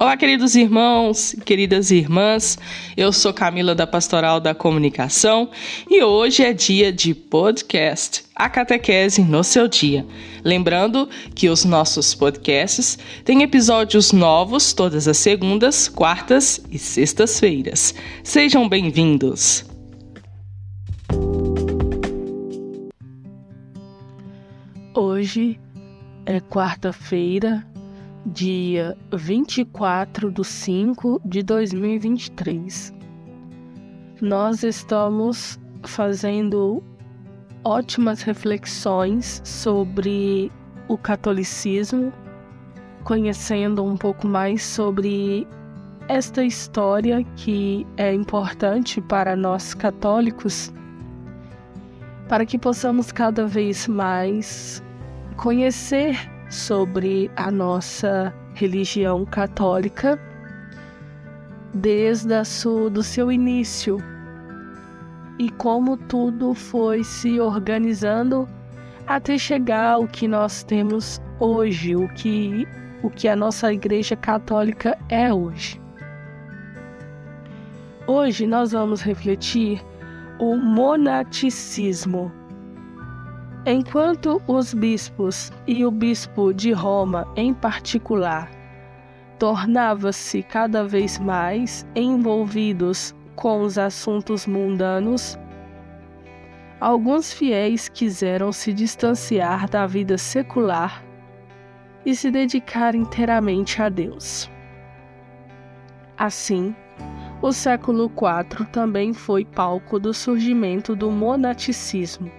Olá, queridos irmãos e queridas irmãs, eu sou Camila da Pastoral da Comunicação e hoje é dia de podcast, a catequese no seu dia. Lembrando que os nossos podcasts têm episódios novos todas as segundas, quartas e sextas-feiras. Sejam bem-vindos! Hoje é quarta-feira, dia 24/5/2023. Nós estamos fazendo ótimas reflexões sobre o catolicismo, conhecendo um pouco mais sobre esta história que é importante para nós católicos, para que possamos cada vez mais conhecer sobre a nossa religião católica desde do seu início e como tudo foi se organizando até chegar ao que nós temos hoje, o que a nossa Igreja Católica é hoje. Hoje nós vamos refletir o monasticismo. Enquanto os bispos e o bispo de Roma, em particular, tornavam-se cada vez mais envolvidos com os assuntos mundanos, alguns fiéis quiseram se distanciar da vida secular e se dedicar inteiramente a Deus. Assim, o século IV também foi palco do surgimento do monasticismo,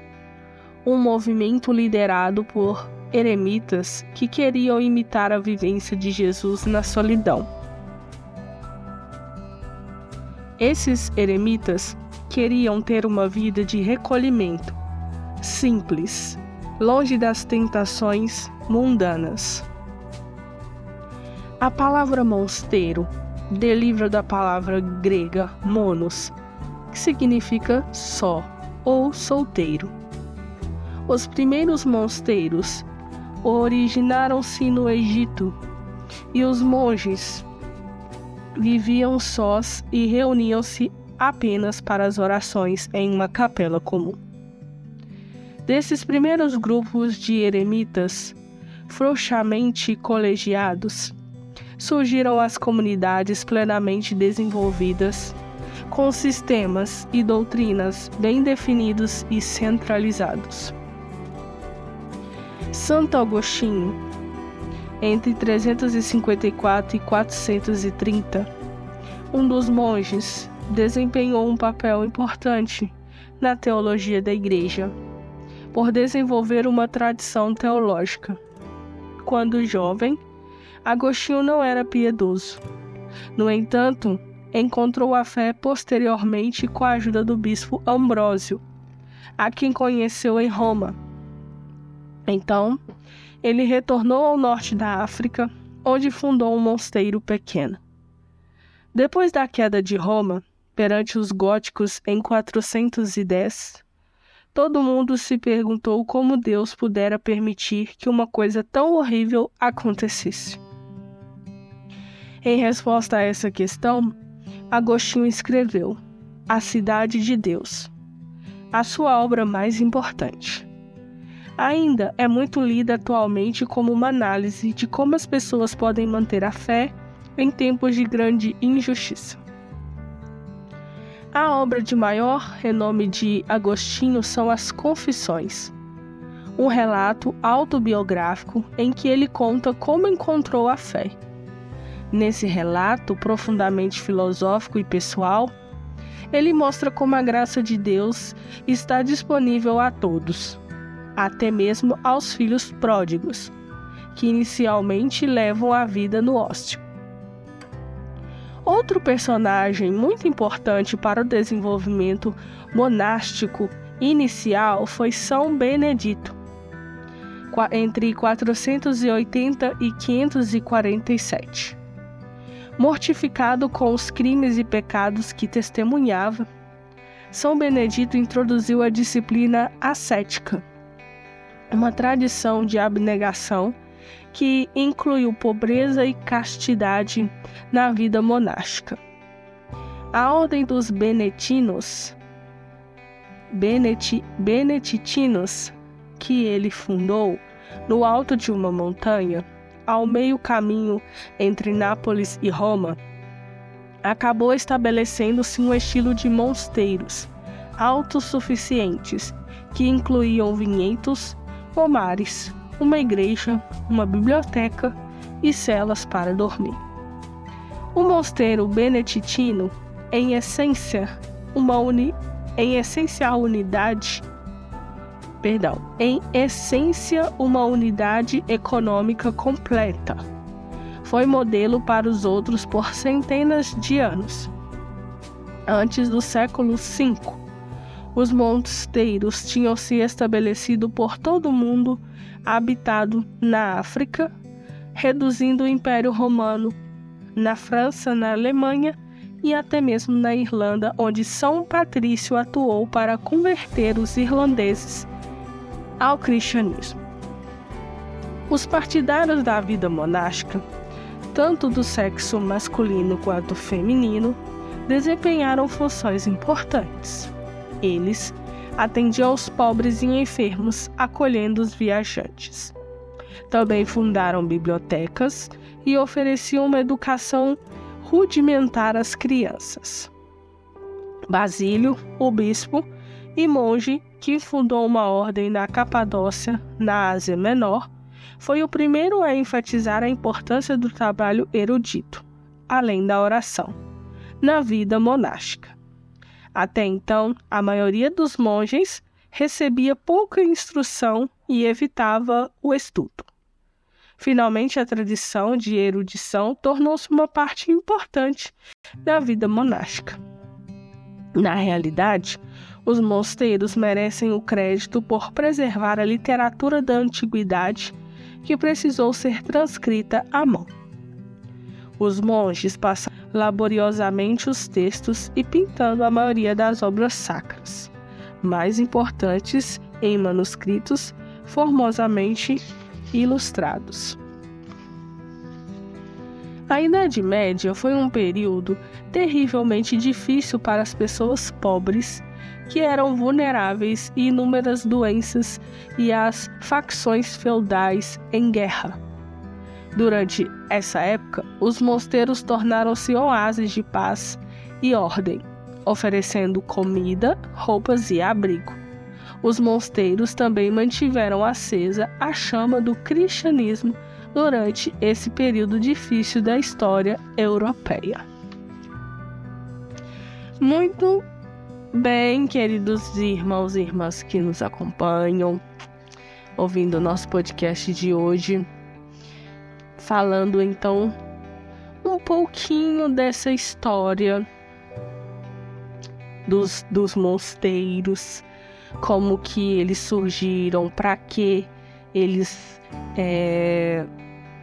um movimento liderado por eremitas que queriam imitar a vivência de Jesus na solidão. Esses eremitas queriam ter uma vida de recolhimento, simples, longe das tentações mundanas. A palavra mosteiro deriva da palavra grega monos, que significa só ou solteiro. Os primeiros mosteiros originaram-se no Egito e os monges viviam sós e reuniam-se apenas para as orações em uma capela comum. Desses primeiros grupos de eremitas, frouxamente colegiados, surgiram as comunidades plenamente desenvolvidas, com sistemas e doutrinas bem definidos e centralizados. Santo Agostinho, entre 354 e 430, um dos monges, desempenhou um papel importante na teologia da Igreja, por desenvolver uma tradição teológica. Quando jovem, Agostinho não era piedoso. No entanto, encontrou a fé posteriormente com a ajuda do bispo Ambrósio, a quem conheceu em Roma. Então, ele retornou ao norte da África, onde fundou um mosteiro pequeno. Depois da queda de Roma, perante os góticos em 410, todo mundo se perguntou como Deus pudera permitir que uma coisa tão horrível acontecesse. Em resposta a essa questão, Agostinho escreveu A Cidade de Deus, a sua obra mais importante. Ainda é muito lida atualmente como uma análise de como as pessoas podem manter a fé em tempos de grande injustiça. A obra de maior renome de Agostinho são as Confissões, um relato autobiográfico em que ele conta como encontrou a fé. Nesse relato profundamente filosófico e pessoal, ele mostra como a graça de Deus está disponível a todos, até mesmo aos filhos pródigos, que inicialmente levam a vida no ócio. Outro personagem muito importante para o desenvolvimento monástico inicial foi São Benedito, entre 480 e 547. Mortificado com os crimes e pecados que testemunhava, São Benedito introduziu a disciplina ascética, uma tradição de abnegação que incluiu pobreza e castidade na vida monástica. A Ordem dos beneditinos, que ele fundou no alto de uma montanha, ao meio caminho entre Nápoles e Roma, acabou estabelecendo-se um estilo de mosteiros autossuficientes, que incluíam vinhedos, pomares, uma igreja, uma biblioteca e celas para dormir. O mosteiro beneditino, em essência uma unidade econômica completa, foi modelo para os outros por centenas de anos. Antes do século V, os mosteiros tinham se estabelecido por todo o mundo habitado na África, reduzindo o Império Romano, na França, na Alemanha e até mesmo na Irlanda, onde São Patrício atuou para converter os irlandeses ao cristianismo. Os partidários da vida monástica, tanto do sexo masculino quanto feminino, desempenharam funções importantes. Eles atendiam aos pobres e enfermos, acolhendo os viajantes. Também fundaram bibliotecas e ofereciam uma educação rudimentar às crianças. Basílio, o bispo e monge que fundou uma ordem na Capadócia, na Ásia Menor, foi o primeiro a enfatizar a importância do trabalho erudito, além da oração, na vida monástica. Até então, a maioria dos monges recebia pouca instrução e evitava o estudo. Finalmente, a tradição de erudição tornou-se uma parte importante da vida monástica. Na realidade, os mosteiros merecem o crédito por preservar a literatura da antiguidade que precisou ser transcrita à mão. Os monges passaram laboriosamente os textos e pintando a maioria das obras sacras, mais importantes em manuscritos formosamente ilustrados. A Idade Média foi um período terrivelmente difícil para as pessoas pobres, que eram vulneráveis a inúmeras doenças e às facções feudais em guerra. Durante essa época, os mosteiros tornaram-se oásis de paz e ordem, oferecendo comida, roupas e abrigo. Os mosteiros também mantiveram acesa a chama do cristianismo durante esse período difícil da história europeia. Muito bem, queridos irmãos e irmãs que nos acompanham, ouvindo o nosso podcast de hoje, falando então um pouquinho dessa história dos mosteiros, como que eles surgiram, para que eles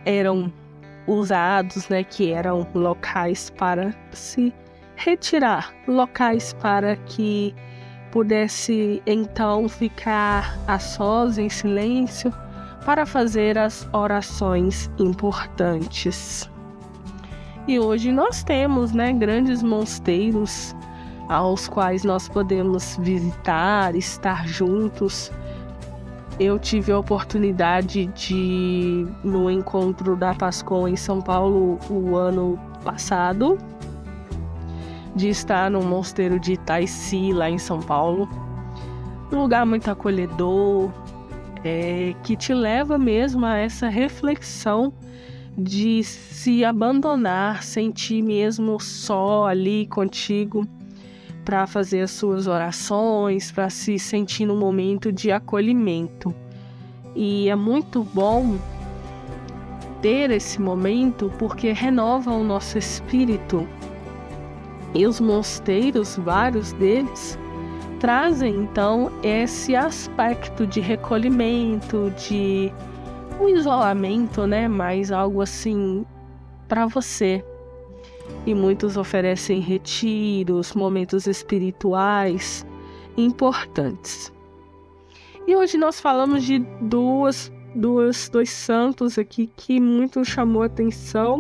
eram usados, né, que eram locais para se retirar, locais para que pudesse então ficar a sós, em silêncio, para fazer as orações importantes. E hoje nós temos, né, grandes mosteiros aos quais nós podemos visitar, estar juntos. Eu tive a oportunidade de, no encontro da Páscoa em São Paulo o ano passado, de estar no mosteiro de Itaici, lá em São Paulo. Um lugar muito acolhedor, que te leva mesmo a essa reflexão de se abandonar, sentir mesmo só ali contigo, para fazer as suas orações, para se sentir num momento de acolhimento. E é muito bom ter esse momento porque renova o nosso espírito. E os mosteiros, vários deles, trazem então esse aspecto de recolhimento, de um isolamento, né? Mais algo assim para você. E muitos oferecem retiros, momentos espirituais importantes. E hoje nós falamos de duas dois santos aqui que muito chamou a atenção.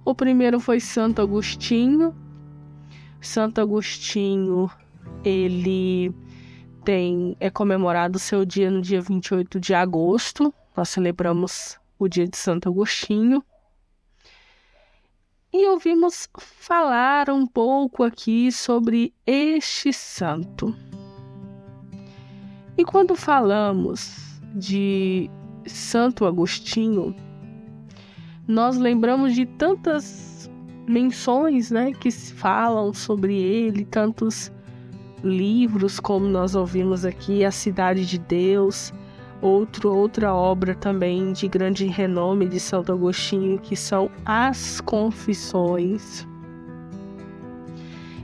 O primeiro foi Santo Agostinho. Santo Agostinho, ele é comemorado o seu dia no dia 28 de agosto. Nós celebramos o dia de Santo Agostinho. E ouvimos falar um pouco aqui sobre este santo. E quando falamos de Santo Agostinho, nós lembramos de tantas menções, né, que falam sobre ele, tantos livros, como nós ouvimos aqui, A Cidade de Deus, outra obra também de grande renome de Santo Agostinho, que são As Confissões.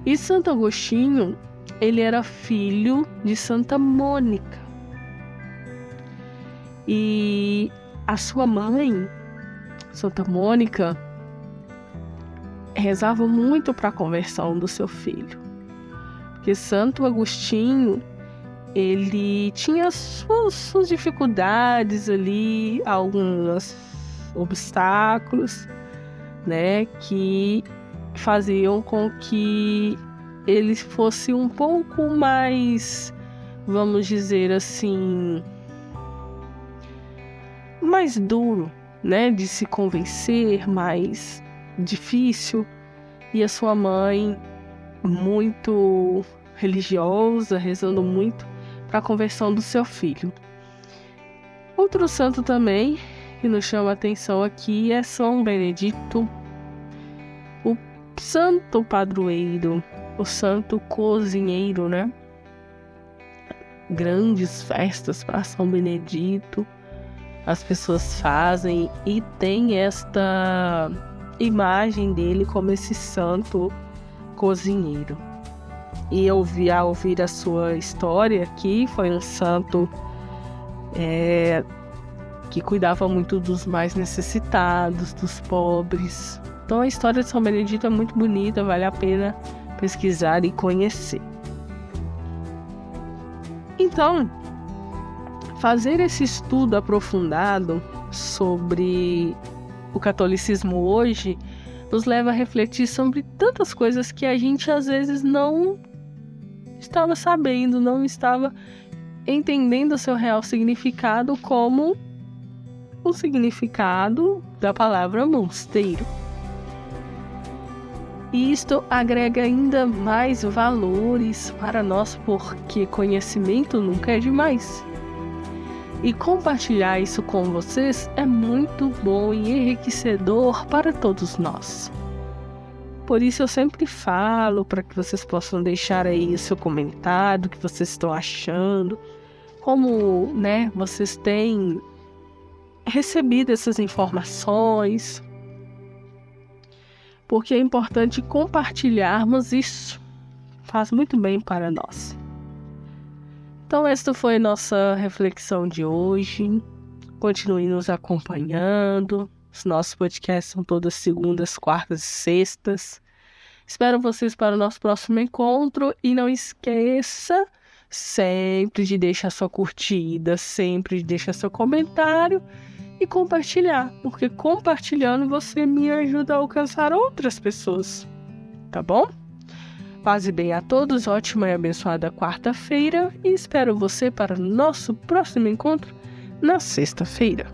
E Santo Agostinho, ele era filho de Santa Mônica. E a sua mãe, Santa Mônica, rezava muito para a conversão do seu filho. Porque Santo Agostinho, ele tinha suas dificuldades ali, alguns obstáculos, né, que faziam com que ele fosse um pouco mais, vamos dizer assim, mais duro, né, de se convencer, mais difícil. E a sua mãe, muito religiosa, rezando muito para a conversão do seu filho. Outro santo também que nos chama a atenção aqui é São Benedito, o santo padroeiro, o santo cozinheiro, né? Grandes festas para São Benedito as pessoas fazem, e tem esta imagem dele como esse santo cozinheiro. E ao ouvir a sua história aqui, foi um santo que cuidava muito dos mais necessitados, dos pobres. Então a história de São Benedito é muito bonita, vale a pena pesquisar e conhecer. Então, fazer esse estudo aprofundado sobre o catolicismo hoje nos leva a refletir sobre tantas coisas que a gente às vezes não estava sabendo, não estava entendendo o seu real significado, como o significado da palavra mosteiro. E isto agrega ainda mais valores para nós, porque conhecimento nunca é demais. E compartilhar isso com vocês é muito bom e enriquecedor para todos nós. Por isso eu sempre falo para que vocês possam deixar aí o seu comentário, o que vocês estão achando, como, né, vocês têm recebido essas informações, porque é importante compartilharmos isso. Faz muito bem para nós. Então esta foi a nossa reflexão de hoje. Continue nos acompanhando. Os nossos podcasts são todas segundas, quartas e sextas. Espero vocês para o nosso próximo encontro. E não esqueça sempre de deixar sua curtida, sempre de deixar seu comentário e compartilhar. Porque compartilhando você me ajuda a alcançar outras pessoas. Tá bom? Paz e bem a todos, ótima e abençoada quarta-feira, e espero você para o nosso próximo encontro na sexta-feira.